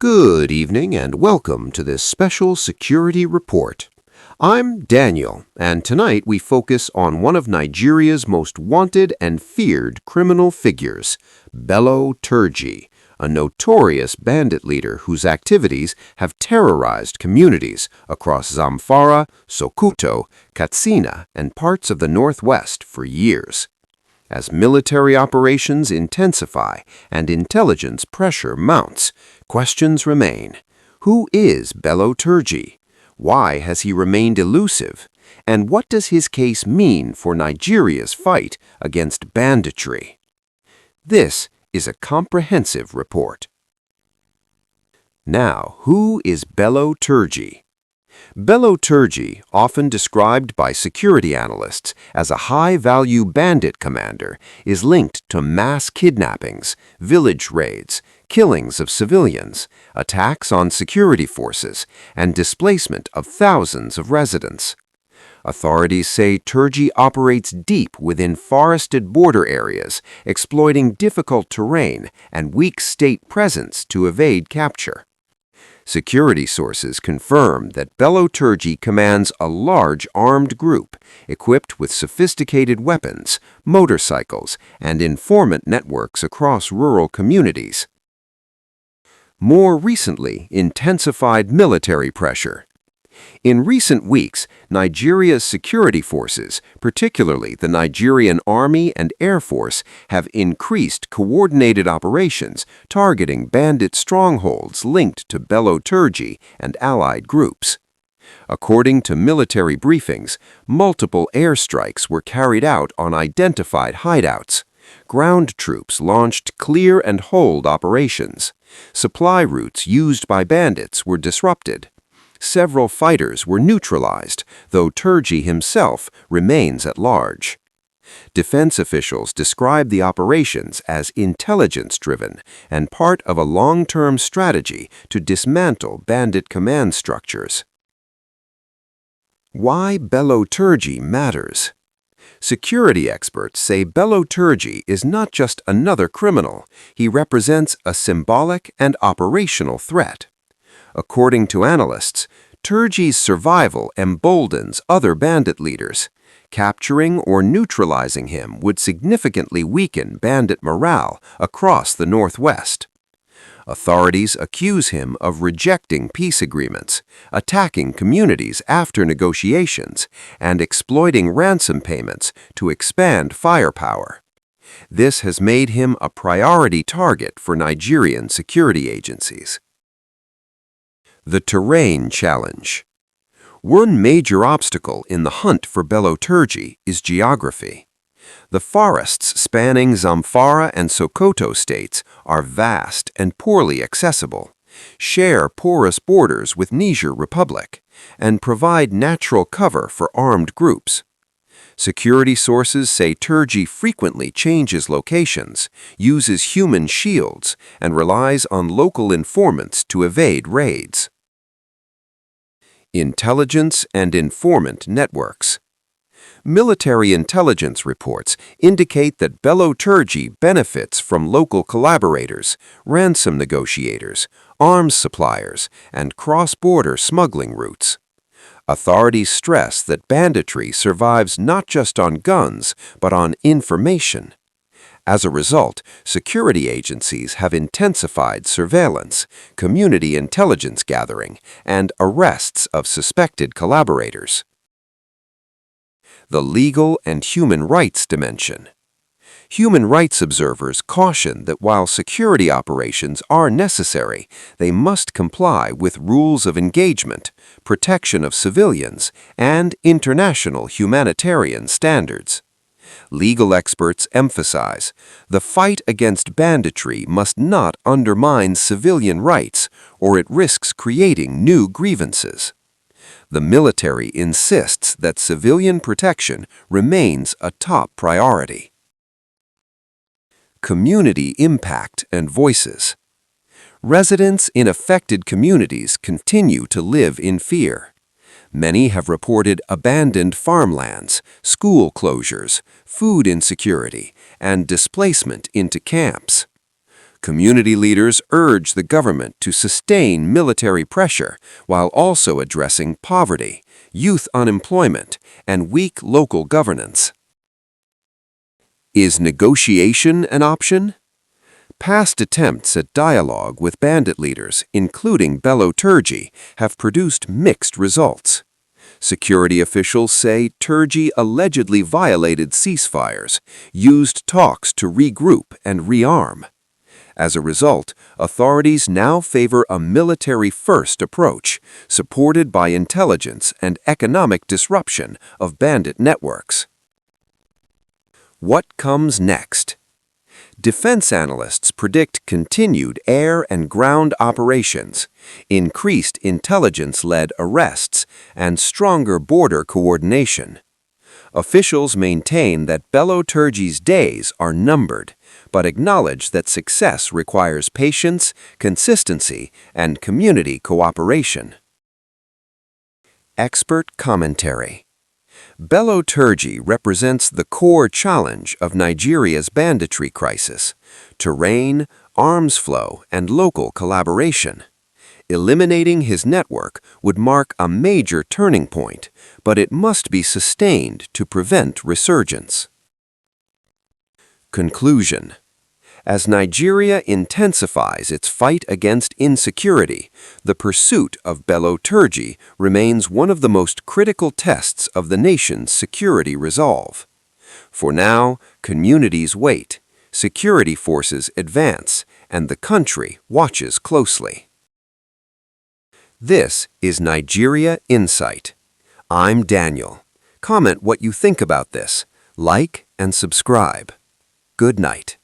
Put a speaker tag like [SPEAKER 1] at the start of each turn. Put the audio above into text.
[SPEAKER 1] Good evening and welcome to this special security report. I'm Daniel, and tonight we focus on one of Nigeria's most wanted and feared criminal figures, Bello Turji, a notorious bandit leader whose activities have terrorized communities across Zamfara, Sokoto, Katsina, and parts of the Northwest for years. As military operations intensify and intelligence pressure mounts, questions remain. Who is Bello Turji? Why has he remained elusive? And what does his case mean for Nigeria's fight against banditry? This is a comprehensive report. Now, who is Bello Turji? Bello Turji, often described by security analysts as a high-value bandit commander, is linked to mass kidnappings, village raids, killings of civilians, attacks on security forces, and displacement of thousands of residents. Authorities say Turji operates deep within forested border areas, exploiting difficult terrain and weak state presence to evade capture. Security sources confirm that Bello Turji commands a large armed group equipped with sophisticated weapons, motorcycles, and informant networks across rural communities. More recently, intensified military pressure. In recent weeks, Nigeria's security forces, particularly the Nigerian Army and Air Force, have increased coordinated operations targeting bandit strongholds linked to Bello Turji and allied groups. According to military briefings, multiple airstrikes were carried out on identified hideouts. Ground troops launched clear and hold operations. Supply routes used by bandits were disrupted. Several fighters were neutralized, though Turji himself remains at large. Defense officials describe the operations as intelligence-driven and part of a long-term strategy to dismantle bandit command structures. Why Bello Turji matters? Security experts say Bello Turji is not just another criminal, he represents a symbolic and operational threat. According to analysts, Turji's survival emboldens other bandit leaders. Capturing or neutralizing him would significantly weaken bandit morale across the Northwest. Authorities accuse him of rejecting peace agreements, attacking communities after negotiations, and exploiting ransom payments to expand firepower. This has made him a priority target for Nigerian security agencies. The terrain challenge. One major obstacle in the hunt for Bello Turji is geography. The forests spanning Zamfara and Sokoto states are vast and poorly accessible, share porous borders with Niger Republic, and provide natural cover for armed groups. Security sources say Turji frequently changes locations, uses human shields, and relies on local informants to evade raids. Intelligence and informant networks. Military intelligence reports indicate that Bello Turji benefits from local collaborators, ransom negotiators, arms suppliers, and cross-border smuggling routes. Authorities stress that banditry survives not just on guns, but on information. As a result, security agencies have intensified surveillance, community intelligence gathering, and arrests of suspected collaborators. The legal and human rights dimension. Human rights observers caution that while security operations are necessary, they must comply with rules of engagement, protection of civilians, and international humanitarian standards. Legal experts emphasize the fight against banditry must not undermine civilian rights or it risks creating new grievances. The military insists that civilian protection remains a top priority. Community impact and voices. Residents in affected communities continue to live in fear. Many have reported abandoned farmlands, school closures, food insecurity, and displacement into camps. Community leaders urge the government to sustain military pressure while also addressing poverty, youth unemployment, and weak local governance. Is negotiation an option? Past attempts at dialogue with bandit leaders, including Bello Turji, have produced mixed results. Security officials say Turji allegedly violated ceasefires, used talks to regroup and rearm. As a result, authorities now favor a military-first approach, supported by intelligence and economic disruption of bandit networks. What comes next? Defense analysts predict continued air and ground operations, increased intelligence-led arrests, and stronger border coordination. Officials maintain that Bello Turji's days are numbered, but acknowledge that success requires patience, consistency, and community cooperation. Expert commentary. Bello Turji represents the core challenge of Nigeria's banditry crisis: terrain, arms flow, and local collaboration. Eliminating his network would mark a major turning point, but it must be sustained to prevent resurgence. Conclusion. As Nigeria intensifies its fight against insecurity, the pursuit of Bello Turji remains one of the most critical tests of the nation's security resolve. For now, communities wait, security forces advance, and the country watches closely. This is Nigeria Insight. I'm Daniel. Comment what you think about this. Like and subscribe. Good night.